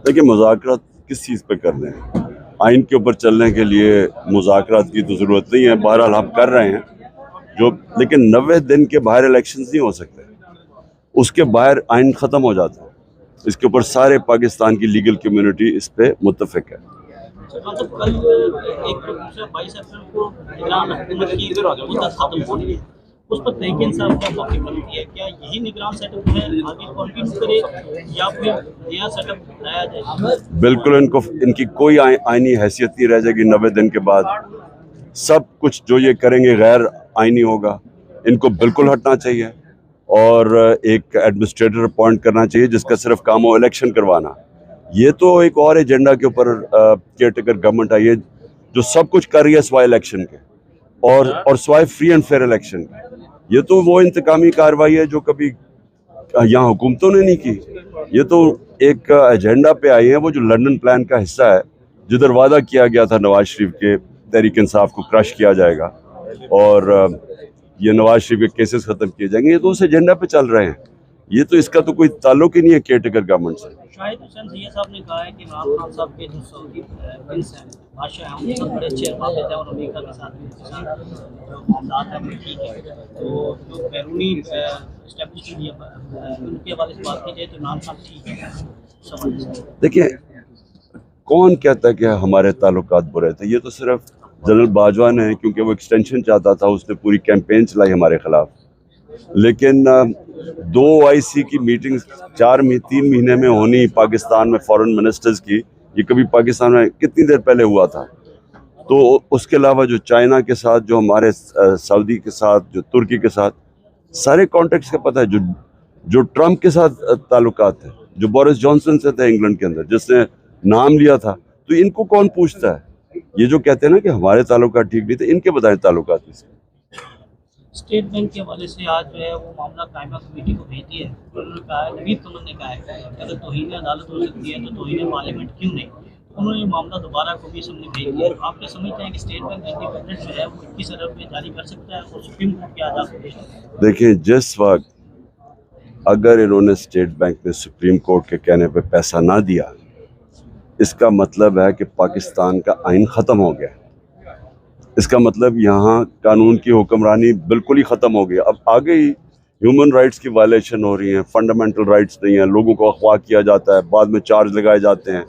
देखिए, मुज़ाकरात किस चीज़ पे करने हैं? आइन के ऊपर चलने के लिए मुज़ाकरात की तो ज़रूरत नहीं है। बहरहाल हम कर रहे हैं जो, लेकिन 90 दिन के बाहर इलेक्शंस नहीं हो सकते। उसके बाहर आइन ख़त्म हो जाता है। इसके ऊपर सारे पाकिस्तान की लीगल कम्युनिटी इस पे मुत्तफ़िक है। मतलब कल एक दूसरा 22 अप्रैल को निगरान हुकूमत की मुद्दत खत्म होनी है, उस पर तहरीक इंसाफ क्या मौके बनती है? क्या यही निगरान सेटअप है आगे कंटिन्यू करे या फिर नया सेटअप लाया जाए? बिल्कुल, इनकी कोई आइनी हैसियत नहीं रह जाएगी 90 दिन के बाद। सब कुछ जो ये करेंगे गैर आइनी होगा। इनको बिल्कुल हटना चाहिए और एक एडमिनिस्ट्रेटर अपॉइंट करना चाहिए जिसका सिर्फ काम हो इलेक्शन करवाना। ये तो एक और एजेंडा के ऊपर केयरटेकर गवर्नमेंट आई है जो सब कुछ कर रही है सिवाय इलेक्शन के और सिवाय फ्री एंड फेयर इलेक्शन के। ये तो वो इंतकामी कार्रवाई है जो कभी यहाँ हुकूमतों ने नहीं की। ये तो एक एजेंडा पे आई है, वो जो लंदन प्लान का हिस्सा है, जिधर वादा किया गया था नवाज शरीफ के तहरीक इंसाफ को क्रश किया जाएगा और ये नवाज शरीफ के केसेस खत्म किए जाएंगे। ये तो उस एजेंडा पे चल रहे हैं। ये तो इसका तो कोई ताल्लुक ही नहीं है केयरटेकर गवर्नमेंट से। शाहिद हुसैन सैयद साहब ने कहा है कि इमरान खान साहब के जो सऊदी प्रिंस हैं, बादशाह हैं, उनके साथ बड़े अच्छे वाक़ित हैं और अमेरिका के साथ भी उनके साथ जो मामलात हैं वो ठीक है। तो जो बैरूनी एस्टेब्लिशमेंट उनके हवाले से बात की जाए तो इमरान खान ठीक है समझ। देखिए, कौन कहता है कि हमारे ताल्लुकात बुरे थे? ये तो सिर्फ जनरल बाजवा ने, क्योंकि वो एक्सटेंशन चाहता था, उसने पूरी कैंपेन चलाई हमारे खिलाफ। लेकिन 2 OIC की मीटिंग्स 3 महीने में होनी पाकिस्तान में फॉरेन मिनिस्टर्स की, ये कभी पाकिस्तान में कितनी देर पहले हुआ था? तो उसके अलावा जो चाइना के साथ, जो हमारे सऊदी के साथ, जो तुर्की के साथ, सारे कॉन्टेक्ट्स का पता है। जो ट्रंप के साथ ताल्लुकात है, जो बोरिस जॉनसन से थे इंग्लैंड के अंदर, जिसने नाम लिया था, तो इनको कौन पूछता है? ये जो कहते हैं ना कि हमारे ताल्लुकात ठीक नहीं थे, इनके बताएं ताल्लुकात इसके। स्टेट बैंक के हवाले से आज जो है वो मामला कायमा कमेटी को भेज दिया है। उन्होंने कहा है, नवीद कमल ने कहा है कि अगर तौहीन अदालत हो सकती है तो तौहीन पार्लियामेंट क्यों नहीं। उन्होंने मामला दोबारा कमीशन में भेज दिया। आप क्या समझते हैं कि स्टेट बैंक इंडिपेंडेंट जो है वो 21 अरब में जारी कर सकता है और सुप्रीम कोर्ट क्या आजाद? देखिए, जिस वक्त अगर इन्होंने स्टेट बैंक में सुप्रीम कोर्ट के कहने पे पैसा ना दिया, इसका मतलब है कि पाकिस्तान का आइन ख़त्म हो गया। इसका मतलब यहाँ कानून की हुक्मरानी बिल्कुल ही ख़त्म हो गई। अब आगे ही ह्यूमन राइट्स की वायलेशन हो रही है, फंडामेंटल राइट्स नहीं है, लोगों को अगवा किया जाता है, बाद में चार्ज लगाए जाते हैं।